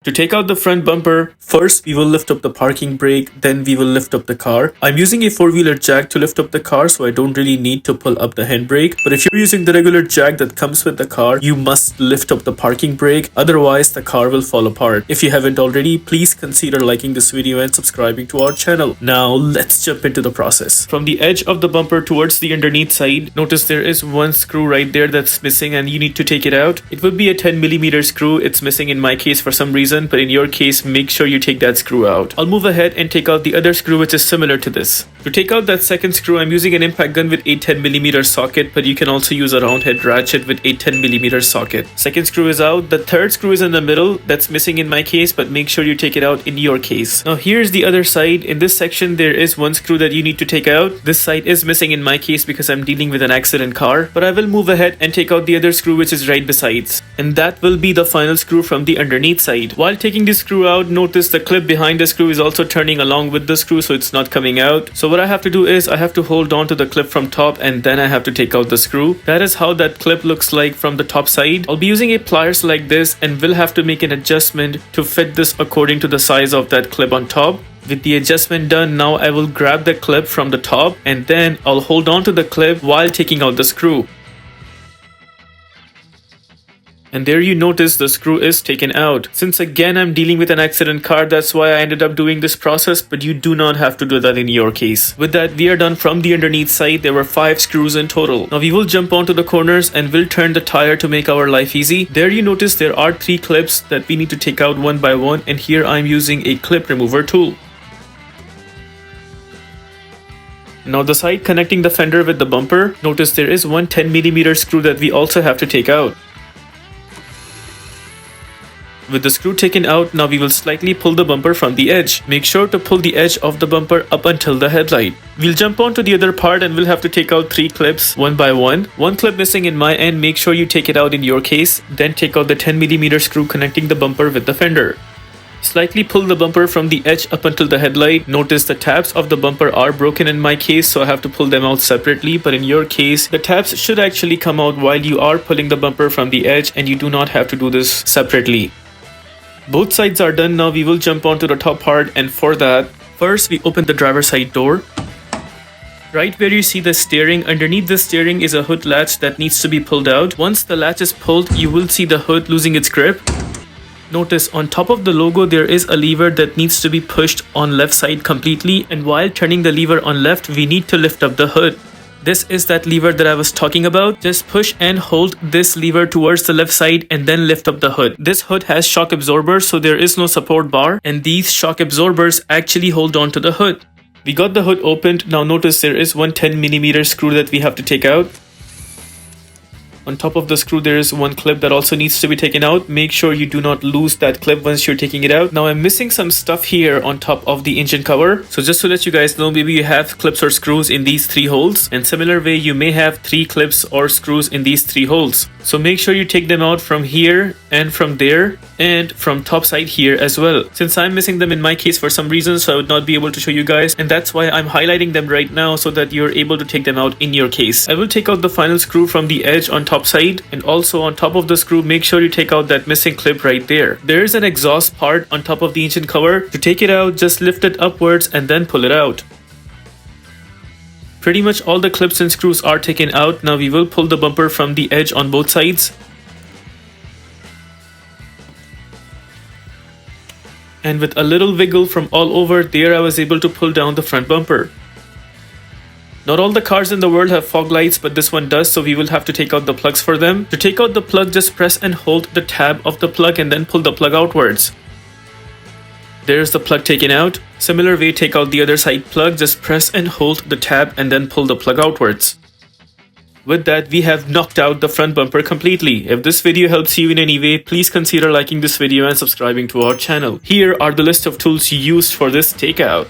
To take out the front bumper, first we will lift up the parking brake, then we will lift up the car. I'm using a four-wheeler jack to lift up the car, so I don't really need to pull up the handbrake. But if you're using the regular jack that comes with the car, you must lift up the parking brake, otherwise the car will fall apart. If you haven't already, please consider liking this video and subscribing to our channel. Now let's jump into the process. From the edge of the bumper towards the underneath side, notice there is one screw right there that's missing and you need to take it out. It would be a 10mm screw. It's missing in my case for some reason, but in your case make sure you take that screw out. I'll move ahead and take out the other screw which is similar to this. To take out that second screw, I'm using an impact gun with a 10mm socket, but you can also use a round head ratchet with a 10mm socket. Second screw is out. The third screw is in the middle. That's missing in my case, but make sure you take it out in your case. Now here's the other side. In this section there is one screw that you need to take out. This side is missing in my case because I'm dealing with an accident car, but I will move ahead and take out the other screw which is right besides, and that will be the final screw from the underneath side. While taking this screw out, notice the clip behind the screw is also turning along with the screw, so it's not coming out. So what I have to do is I have to hold on to the clip from top and then I have to take out the screw. That is how that clip looks like from the top side. I'll be using a pliers like this and will have to make an adjustment to fit this according to the size of that clip on top. With the adjustment done, now I will grab the clip from the top and then I'll hold on to the clip while taking out the screw. And there you notice the screw is taken out. Since again I'm dealing with an accident car, that's why I ended up doing this process, but you do not have to do that in your case. With that, we are done from the underneath side. There were 5 screws in total. Now we will jump onto the corners and we'll turn the tire to make our life easy. There you notice there are 3 clips that we need to take out one by one, and here I'm using a clip remover tool. Now the side connecting the fender with the bumper, notice there is one 10mm screw that we also have to take out. With the screw taken out, now we will slightly pull the bumper from the edge. Make sure to pull the edge of the bumper up until the headlight. We'll jump on to the other part and we'll have to take out 3 clips one by one. One clip missing in my end, make sure you take it out in your case. Then take out the 10mm screw connecting the bumper with the fender. Slightly pull the bumper from the edge up until the headlight. Notice the tabs of the bumper are broken in my case, so I have to pull them out separately, but in your case the tabs should actually come out while you are pulling the bumper from the edge, and you do not have to do this separately. Both sides are done. Now we will jump onto the top part, and for that, first we open the driver's side door. Right where you see the steering, underneath the steering is a hood latch that needs to be pulled out. Once the latch is pulled, you will see the hood losing its grip. Notice on top of the logo there is a lever that needs to be pushed on left side completely, and while turning the lever on left, we need to lift up the hood. This is that lever that I was talking about. Just push and hold this lever towards the left side and then lift up the hood. This hood has shock absorbers, so there is no support bar, and these shock absorbers actually hold on to the hood. We got the hood opened. Now notice there is one 10mm screw that we have to take out. On top of the screw there is one clip that also needs to be taken out. Make sure you do not lose that clip once you're taking it out. Now I'm missing some stuff here on top of the engine cover. So just to let you guys know, maybe you have clips or screws in these 3 holes, and similar way you may have 3 clips or screws in these 3 holes. So make sure you take them out from here and from there and from top side here as well. Since I'm missing them in my case for some reason, so I would not be able to show you guys, and that's why I'm highlighting them right now so that you're able to take them out in your case. I will take out the final screw from the edge on top side, and also on top of the screw make sure you take out that missing clip right there. There is an exhaust part on top of the engine cover. To take it out, just lift it upwards and then pull it out. Pretty much all the clips and screws are taken out. Now we will pull the bumper from the edge on both sides. And with a little wiggle from all over there, I was able to pull down the front bumper. Not all the cars in the world have fog lights, but this one does, so we will have to take out the plugs for them. To take out the plug, just press and hold the tab of the plug and then pull the plug outwards. There's the plug taken out. Similar way, take out the other side plug, just press and hold the tab and then pull the plug outwards. With that, we have knocked out the front bumper completely. If this video helps you in any way, please consider liking this video and subscribing to our channel. Here are the list of tools used for this takeout.